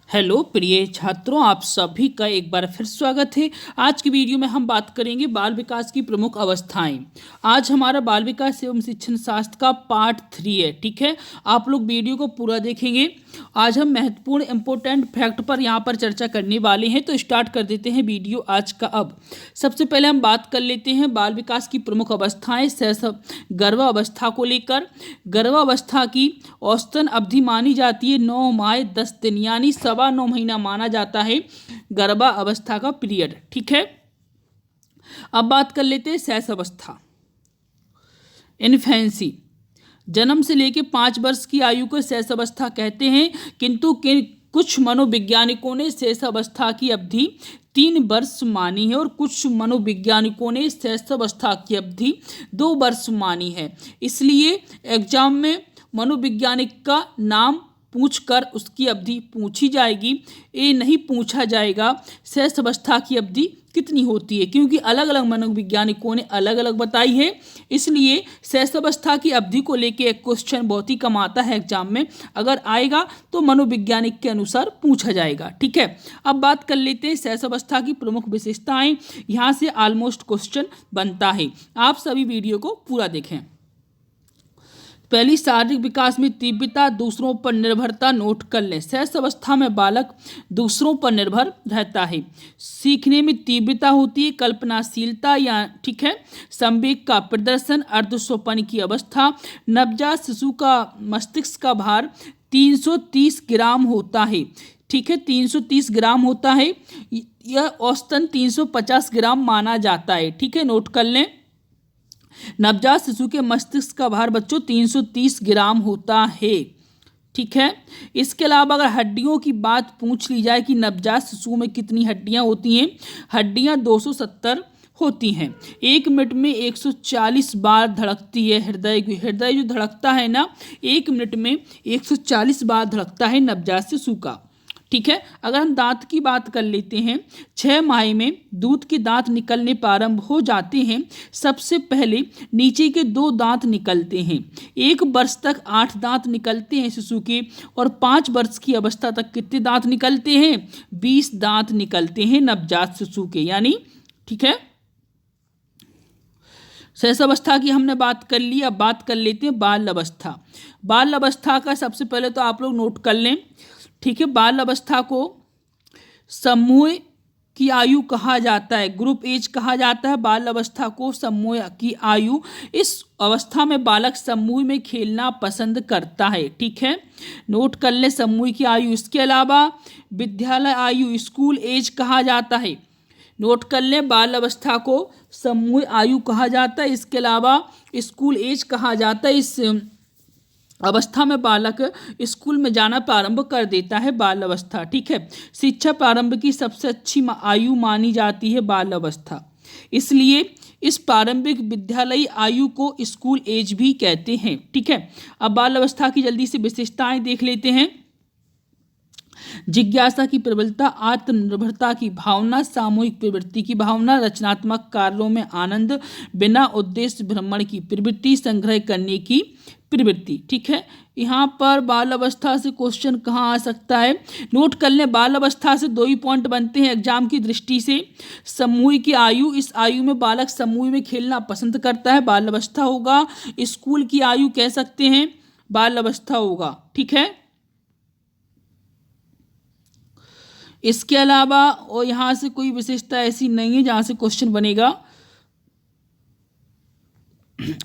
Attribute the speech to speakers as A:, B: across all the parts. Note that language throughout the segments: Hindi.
A: हेलो प्रिय छात्रों, आप सभी का एक बार फिर स्वागत है। आज की वीडियो में हम बात करेंगे बाल विकास की प्रमुख अवस्थाएं। आज हमारा बाल विकास एवं शिक्षण शास्त्र का पार्ट 3 है। ठीक है, आप लोग वीडियो को पूरा देखेंगे। आज हम महत्वपूर्ण इंपॉर्टेंट फैक्ट पर यहाँ पर चर्चा करने वाले हैं। तो स्टार्ट कर देते हैं वीडियो आज का। अब सबसे पहले हम बात कर लेते हैं बाल विकास की प्रमुख अवस्थाएं गर्भावस्था को लेकर। गर्भावस्था की औसतन अवधि मानी जाती है 9 माह 10 दिन, यानी 9.25 महीना माना जाता है गर्भावस्था का पीरियड। ठीक है, अब बात कर लेते हैं शैशवावस्था, इन्फेंसी। जन्म से लेकर 5 वर्ष की आयु को शैशवावस्था कहते हैं, किंतु कुछ मनोवैज्ञानिकों ने शैशवावस्था की अवधि 3 वर्ष मानी है और कुछ मनोवैज्ञानिकों ने शैशवावस्था की अवधि 2 वर्ष मानी है। इसलिए एग्जाम में मनोवैज्ञानिक का नाम पूछकर उसकी अवधि पूछी जाएगी। ये नहीं पूछा जाएगा शैशवावस्था की अवधि कितनी होती है, क्योंकि अलग अलग मनोवैज्ञानिकों ने अलग अलग बताई है। इसलिए शैशवावस्था की अवधि को लेके एक क्वेश्चन बहुत ही कम आता है एग्जाम में। अगर आएगा तो मनोवैज्ञानिक के अनुसार पूछा जाएगा। ठीक है, अब बात कर लेते हैं शैशवावस्था की प्रमुख विशेषताएं। यहाँ से ऑलमोस्ट क्वेश्चन बनता है। आप सभी वीडियो को पूरा देखें। पहली, शारीरिक विकास में तीव्रता, दूसरों पर निर्भरता नोट कर लें। शैशवावस्था में बालक दूसरों पर निर्भर रहता है। सीखने में तीव्रता होती है, कल्पनाशीलता या ठीक है संवेग का प्रदर्शन, अर्धस्वप्न की अवस्था। नवजात शिशु का मस्तिष्क का भार 330 ग्राम होता है। ठीक है, 330 ग्राम होता है। यह औसतन 350 ग्राम माना जाता है। ठीक है, नोट कर लें। नवजात शिशु के मस्तिष्क का भार बच्चों 330 ग्राम होता है। ठीक है, इसके अलावा अगर हड्डियों की बात पूछ ली जाए कि नवजात शिशु में कितनी हड्डियां होती हैं, हड्डियां 270 होती हैं। 1 मिनट में 140 बार धड़कती है हृदय। हृदय जो धड़कता है ना, 1 मिनट में 140 बार धड़कता है नवजात शिशु का। ठीक है, अगर हम दांत की बात कर लेते हैं, 6 माह में दूध के दांत निकलने प्रारंभ हो जाते हैं। सबसे पहले नीचे के 2 दांत निकलते हैं। 1 वर्ष तक 8 दांत निकलते हैं शिशु के, और 5 वर्ष की अवस्था तक कितने दांत निकलते हैं? 20 दांत निकलते हैं नवजात शिशु के, यानी ठीक है। शैशवावस्था की हमने बात कर ली। अब बात कर लेते हैं बाल अवस्था। बाल अवस्था का सबसे पहले तो आप लोग नोट कर लें। ठीक है, बाल अवस्था को समूह की आयु कहा जाता है, ग्रुप एज कहा जाता है। बाल अवस्था को समूह की आयु। इस अवस्था में बालक समूह में खेलना पसंद करता है। ठीक है, नोट कर ले समूह की आयु। इसके अलावा विद्यालय आयु, स्कूल एज कहा जाता है। नोट कर लें, बाल अवस्था को समूह आयु कहा जाता है। इसके अलावा स्कूल एज कहा जाता है। इस अवस्था में बालक स्कूल में जाना प्रारंभ कर देता है, बाल अवस्था। ठीक है, शिक्षा प्रारंभ की सबसे अच्छी आयु मानी जाती है बाल अवस्था। इसलिए इस प्रारंभिक विद्यालयी आयु को स्कूल एज भी कहते हैं। ठीक है, अब बाल अवस्था की जल्दी से विशेषताएं देख लेते हैं। जिज्ञासा की प्रबलता, आत्मनिर्भरता की भावना, सामूहिक प्रवृत्ति की भावना, रचनात्मक कार्यों में आनंद, बिना उद्देश्य भ्रमण की प्रवृत्ति, संग्रह करने की प्रवृत्ति। ठीक है, यहाँ पर बाल अवस्था से क्वेश्चन कहाँ आ सकता है? नोट कर लें, बाल अवस्था से 2 ही पॉइंट बनते हैं एग्जाम की दृष्टि से। समूह की आयु, इस आयु में बालक समूह में खेलना पसंद करता है, बाल अवस्था होगा। स्कूल की आयु कह सकते हैं, बाल अवस्था होगा। ठीक है, इसके अलावा और यहाँ से कोई विशेषता ऐसी नहीं है जहाँ से क्वेश्चन बनेगा।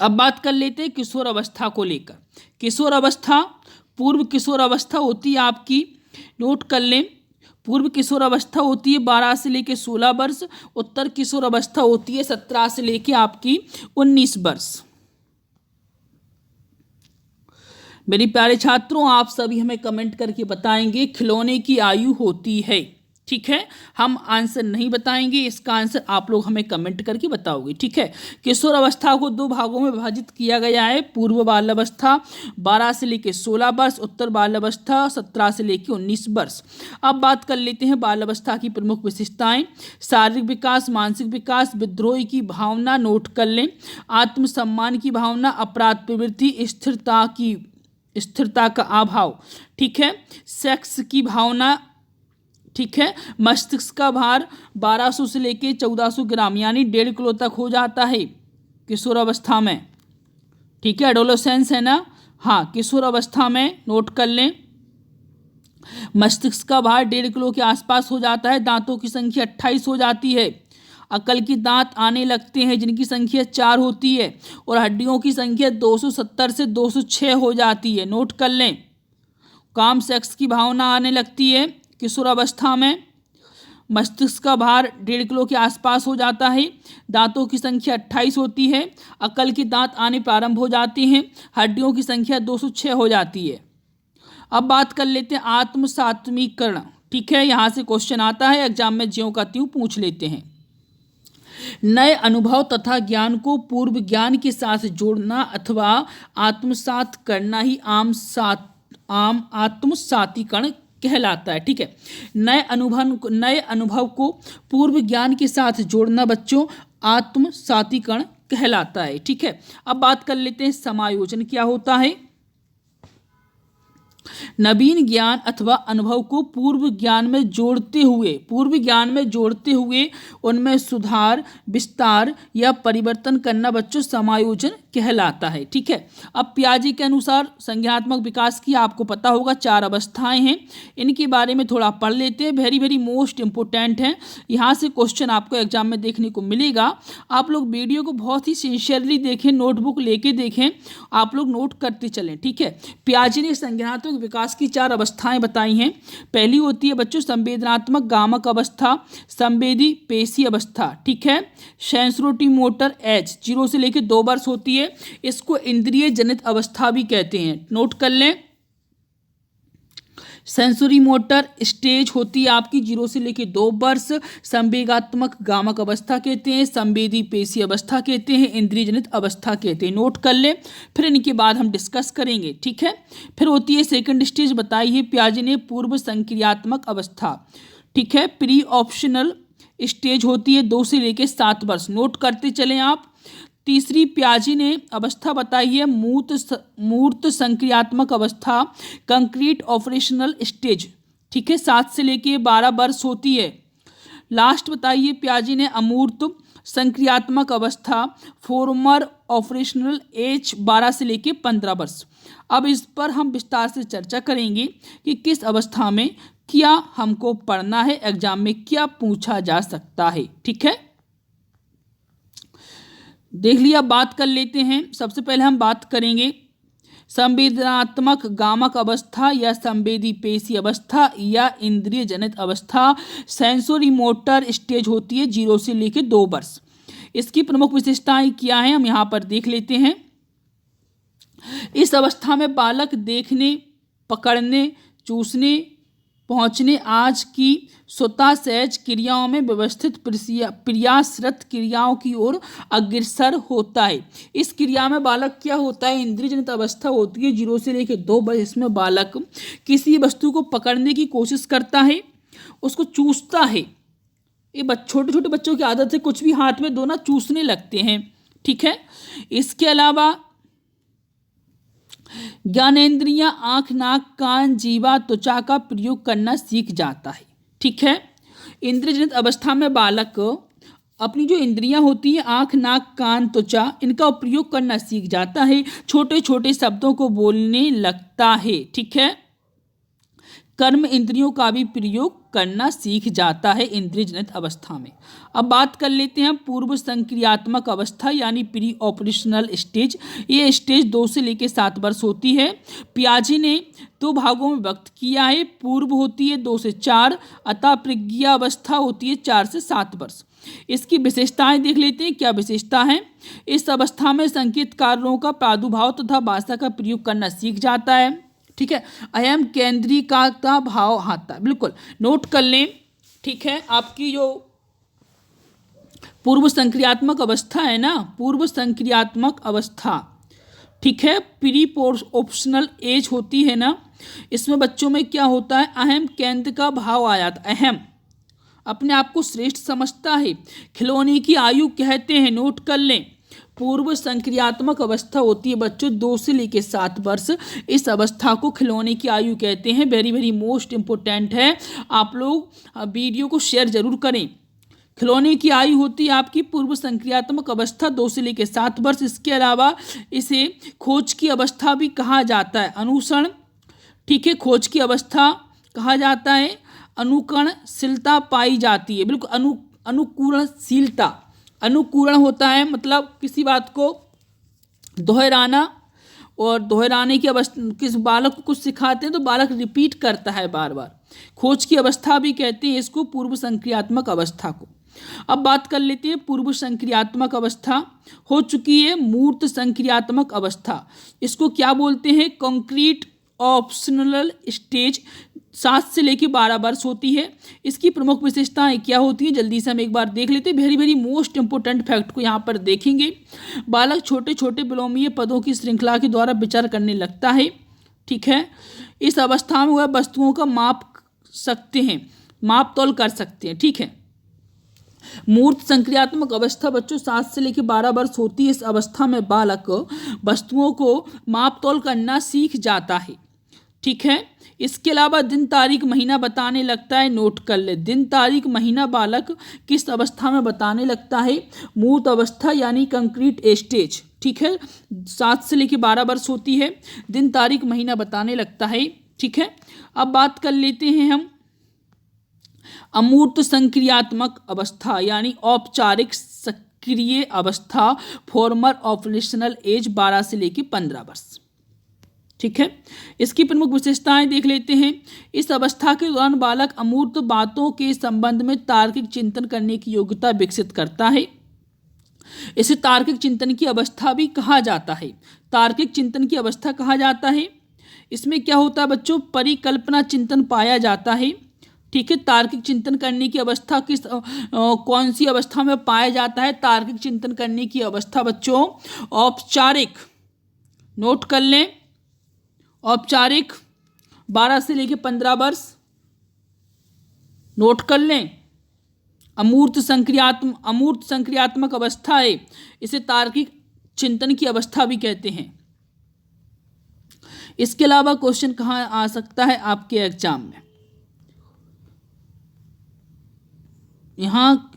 A: अब बात कर लेते हैं किशोर अवस्था को लेकर। किशोर अवस्था, पूर्व किशोर अवस्था होती है आपकी, नोट कर लें। पूर्व किशोर अवस्था होती है 12 से लेकर 16 वर्ष। उत्तर किशोर अवस्था होती है 17 से लेकर आपकी 19 वर्ष। मेरे प्यारे छात्रों, आप सभी हमें कमेंट करके बताएंगे खिलौने की आयु होती है। ठीक है, हम आंसर नहीं बताएंगे, इसका आंसर आप लोग हमें कमेंट करके बताओगे। ठीक है, किशोर अवस्था को 2 भागों में विभाजित किया गया है। पूर्व बाल अवस्था 12 से लेकर 16 वर्ष, उत्तर बाल अवस्था 17 से लेकर 19 वर्ष। अब बात कर लेते हैं बाल अवस्था की प्रमुख विशेषताएं। शारीरिक विकास, मानसिक विकास, विद्रोह की भावना, नोट कर लें। आत्मसम्मान की भावना, अपराध प्रवृत्ति, स्थिरता का अभाव। ठीक है, सेक्स की भावना, ठीक है। मस्तिष्क का भार 1200 से लेके 1400 ग्राम यानी 1.5 किलो तक हो जाता है किशोरावस्था में, ठीक है। एडोलेसेंस है ना, हाँ, किशोर अवस्था में नोट कर लें। मस्तिष्क का भार 1.5 किलो के आसपास हो जाता है। दांतों की संख्या 28 हो जाती है। अकल की दांत आने लगते हैं जिनकी संख्या 4 होती है और हड्डियों की संख्या 270 से 206 हो जाती है, नोट कर लें। काम सेक्स की भावना आने लगती है किशोर अवस्था में। मस्तिष्क का भार 1.5 किलो के आसपास हो जाता है। दांतों की संख्या 28 होती है। अकल की दांत आने प्रारंभ हो जाते हैं। हड्डियों की संख्या 206 हो जाती है। अब बात कर लेते हैं आत्मसात्मीकरण, ठीक है। यहाँ से क्वेश्चन आता है एग्जाम में, ज्यों का त्यों पूछ लेते हैं। नए अनुभव तथा ज्ञान को पूर्व ज्ञान के साथ जोड़ना अथवा आत्मसात करना ही आम आत्मसातीकरण कहलाता है, ठीक है। नए अनुभव को पूर्व ज्ञान के साथ जोड़ना बच्चों आत्मसातीकरण कहलाता है, ठीक है। अब बात कर लेते हैं समायोजन क्या होता है। नवीन ज्ञान अथवा अनुभव को पूर्व ज्ञान में जोड़ते हुए उनमें सुधार, विस्तार या परिवर्तन करना बच्चों समायोजन कहलाता है, ठीक है। अब पियाजे के अनुसार संज्ञानात्मक विकास की आपको पता होगा 4 अवस्थाएं हैं। इनके बारे में थोड़ा पढ़ लेते हैं, वेरी वेरी मोस्ट इंपोर्टेंट है। यहाँ से क्वेश्चन आपको एग्जाम में देखने को मिलेगा। आप लोग वीडियो को बहुत ही सिंसियरली देखें, नोटबुक लेके देखें, आप लोग नोट करते चलें, ठीक है। पियाजे ने संज्ञानात्मक विकास की 4 अवस्थाएं बताई हैं। पहली होती है बच्चों संवेदनात्मक गामक अवस्था, संवेदी पेशी अवस्था, ठीक है। सेंसोरी मोटर एज 0 से लेकर 2 वर्ष होती है। इसको इंद्रिय जनित अवस्था भी कहते हैं, नोट कर लें। सेंसोरी मोटर स्टेज होती है आपकी 0 से लेकर 2 वर्ष। संवेगात्मक गामक अवस्था कहते हैं, संवेदी पेशी अवस्था कहते हैं, इंद्रिय जनित अवस्था कहते हैं, नोट कर लें। फिर इनके बाद हम डिस्कस करेंगे, ठीक है। फिर होती है सेकंड स्टेज बताई है पियाजे ने पूर्व संक्रियात्मक अवस्था, ठीक है। प्री ऑप्शनल स्टेज होती है 2 से लेकर 7 वर्ष, नोट करते चलें आप। तीसरी पियाजे ने अवस्था बताई है मूर्त संक्रियात्मक अवस्था, कंक्रीट ऑपरेशनल स्टेज, ठीक है, 7 से लेके 12 वर्ष होती है। लास्ट बताइए पियाजे ने अमूर्त संक्रियात्मक अवस्था, फॉर्मर ऑपरेशनल एज 12 से लेके 15 वर्ष। अब इस पर हम विस्तार से चर्चा करेंगे कि किस अवस्था में क्या हमको पढ़ना है, एग्जाम में क्या पूछा जा सकता है, ठीक है। देख लिया, बात कर लेते हैं। सबसे पहले हम बात करेंगे संवेदनात्मक गामक अवस्था या संवेदी पेशी अवस्था या इंद्रिय जनित अवस्था। सेंसोरी मोटर स्टेज होती है 0 से लेकर 2 वर्ष। इसकी प्रमुख विशेषताएं क्या हैं हम यहाँ पर देख लेते हैं। इस अवस्था में बालक देखने, पकड़ने, चूसने, पहुँचने आज की स्वतः सहज क्रियाओं में व्यवस्थित प्रयासरत क्रियाओं की ओर अग्रसर होता है। इस क्रिया में बालक क्या होता है, इंद्रिय जनित अवस्था होती है 0 से लेकर 2 वर्ष। इसमें बालक किसी वस्तु को पकड़ने की कोशिश करता है, उसको चूसता है। ये छोटे छोटे बच्चों की आदत है, कुछ भी हाथ में दो ना चूसने लगते हैं, ठीक है। इसके अलावा ज्ञानेंद्रियां आँख, नाक, कान, जीवा, त्वचा का प्रयोग करना सीख जाता है, ठीक है। इंद्रियजनित अवस्था में बालक अपनी जो इंद्रियां होती हैं आँख, नाक, कान, त्वचा, इनका प्रयोग करना सीख जाता है। छोटे छोटे शब्दों को बोलने लगता है, ठीक है। कर्म इंद्रियों का भी प्रयोग करना सीख जाता है इंद्रिय जनित अवस्था में। अब बात कर लेते हैं पूर्व संक्रियात्मक अवस्था यानी प्री ऑपरेशनल स्टेज। ये स्टेज 2 से लेकर 7 वर्ष होती है। पियाजे ने 2 भागों में व्यक्त किया है। पूर्व होती है 2 से 4, अतः प्रज्ञा अवस्था होती है 4 से 7 वर्ष। इसकी विशेषताएं देख लेते हैं, क्या विशेषता है। इस अवस्था में संकेत कार्यों का प्रादुर्भाव तथा भाषा का प्रयोग करना सीख जाता है, ठीक है। अयम केंद्रीयता भाव आता है, बिल्कुल नोट कर लें, ठीक है। आपकी जो पूर्व संक्रियात्मक अवस्था है ना, पूर्व संक्रियात्मक अवस्था, ठीक है, प्री ऑप्शनल एज होती है ना, इसमें बच्चों में क्या होता है, अहम केंद्र का भाव आ जाता है। अहम अपने आप को श्रेष्ठ समझता है, खिलौने की आयु कहते हैं, नोट कर लें। पूर्व संक्रियात्मक अवस्था होती है बच्चों 2 से लेकर 7 वर्ष। इस अवस्था को खिलौने की आयु कहते हैं। वेरी वेरी मोस्ट इम्पोर्टेंट है, आप लोग वीडियो को शेयर जरूर करें। खिलौने की आयु होती है आपकी पूर्व संक्रियात्मक अवस्था 2 से लेकर 7 वर्ष। इसके अलावा इसे खोज की अवस्था भी कहा जाता है, अनुसरण, ठीक है, खोज की अवस्था कहा जाता है। अनुकरणशीलता पाई जाती है, बिल्कुल अनुकूरणशीलता, अनुकूरण होता है मतलब किसी बात को दोहराना, और दोहराने की अवस्था, किस बालक को कुछ सिखाते हैं तो बालक रिपीट करता है बार बार। खोज की अवस्था भी कहते हैं इसको, पूर्व संक्रियात्मक अवस्था को। अब बात कर लेते हैं पूर्व संक्रियात्मक अवस्था। हो चुकी है मूर्त संक्रियात्मक अवस्था, इसको क्या बोलते हैं, कॉन्क्रीट ऑप्शनल स्टेज। 7 से लेकर 12 वर्ष होती है। इसकी प्रमुख विशेषताएं क्या होती हैं, जल्दी से हम एक बार देख लेते हैं। Very very most important fact को यहाँ पर देखेंगे। बालक छोटे छोटे विलोमीय पदों की श्रृंखला के द्वारा विचार करने लगता है, ठीक है। इस अवस्था में वह वस्तुओं का माप सकते हैं, माप तौल कर सकते हैं, ठीक है। मूर्त संक्रियात्मक अवस्था बच्चों 7 से लेकर 12 वर्ष होती है। इस अवस्था में बालक वस्तुओं को माप तौल करना सीख जाता है, ठीक है। इसके अलावा दिन तारीख महीना बताने लगता है, नोट कर ले, दिन तारीख महीना बालक किस अवस्था में बताने लगता है, मूर्त अवस्था यानी कंक्रीट स्टेज, ठीक है। 7 से लेकर 12 वर्ष होती है, दिन तारीख महीना बताने लगता है, ठीक है। अब बात कर लेते हैं हम अमूर्त संक्रियात्मक अवस्था यानी औपचारिक सक्रिय अवस्था, फॉर्मर ऑपरेशनल एज 12 से लेकर 15 वर्ष, ठीक है। इसकी प्रमुख विशेषताएं देख लेते हैं। इस अवस्था के दौरान बालक अमूर्त बातों के संबंध में तार्किक चिंतन करने की योग्यता विकसित करता है। इसे तार्किक चिंतन की अवस्था भी कहा जाता है, तार्किक चिंतन की अवस्था कहा जाता है। इसमें क्या होता है बच्चों, परिकल्पना चिंतन पाया जाता है, ठीक है। तार्किक चिंतन करने की अवस्था किस कौन सी अवस्था में पाया जाता है, तार्किक चिंतन करने की अवस्था बच्चों औपचारिक, नोट कर लें, औपचारिक 12 से लेकर 15 वर्ष, नोट कर लें। अमूर्त संक्रियात्मक अवस्था है, इसे तार्किक चिंतन की अवस्था भी कहते हैं। इसके अलावा क्वेश्चन कहाँ आ सकता है आपके एग्जाम में, यहाँ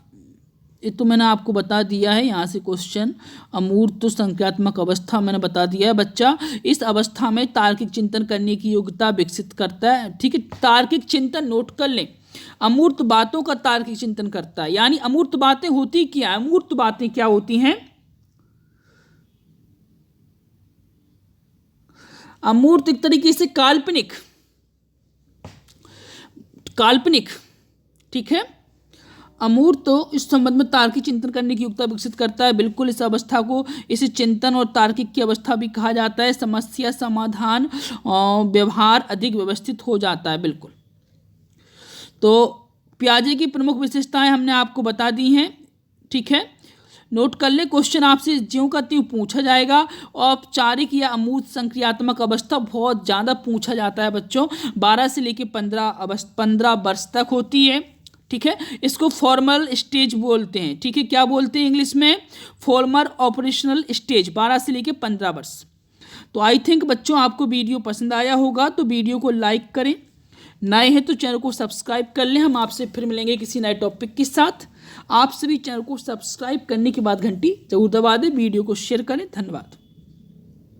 A: ये तो मैंने आपको बता दिया है, यहाँ से क्वेश्चन अमूर्त संक्रियात्मक अवस्था मैंने बता दिया है बच्चा। इस अवस्था में तार्किक चिंतन करने की योग्यता विकसित करता है, ठीक है। तार्किक चिंतन, नोट कर लें, अमूर्त बातों का तार्किक चिंतन करता है। यानी अमूर्त बातें होती क्या है, अमूर्त बातें क्या होती हैं, अमूर्त एक तरीके से काल्पनिक, ठीक है। अमूर्त तो इस संबंध में तार्किक चिंतन करने की योग्यता विकसित करता है, बिल्कुल। इस अवस्था को इसे चिंतन और तार्किक की अवस्था भी कहा जाता है। समस्या समाधान और व्यवहार अधिक व्यवस्थित हो जाता है, बिल्कुल। तो पियाजे की प्रमुख विशेषताएं हमने आपको बता दी हैं, ठीक है। नोट कर ले, क्वेश्चन आपसे ज्यों का त्यों पूछा जाएगा। औपचारिक या अमूर्त संक्रियात्मक अवस्था बहुत ज़्यादा पूछा जाता है बच्चों, 12 से लेकर 15 वर्ष तक होती है, ठीक है। इसको फॉर्मल स्टेज बोलते हैं, ठीक है। क्या बोलते हैं इंग्लिश में, फॉर्मल ऑपरेशनल स्टेज, 12 से लेकर 15 वर्ष। तो आई थिंक बच्चों आपको वीडियो पसंद आया होगा, तो वीडियो को लाइक करें, नए हैं तो चैनल को सब्सक्राइब कर लें। हम आपसे फिर मिलेंगे किसी नए टॉपिक के साथ। आप सभी चैनल को सब्सक्राइब करने के बाद घंटी जरूर दबा दें, वीडियो को शेयर करें। धन्यवाद।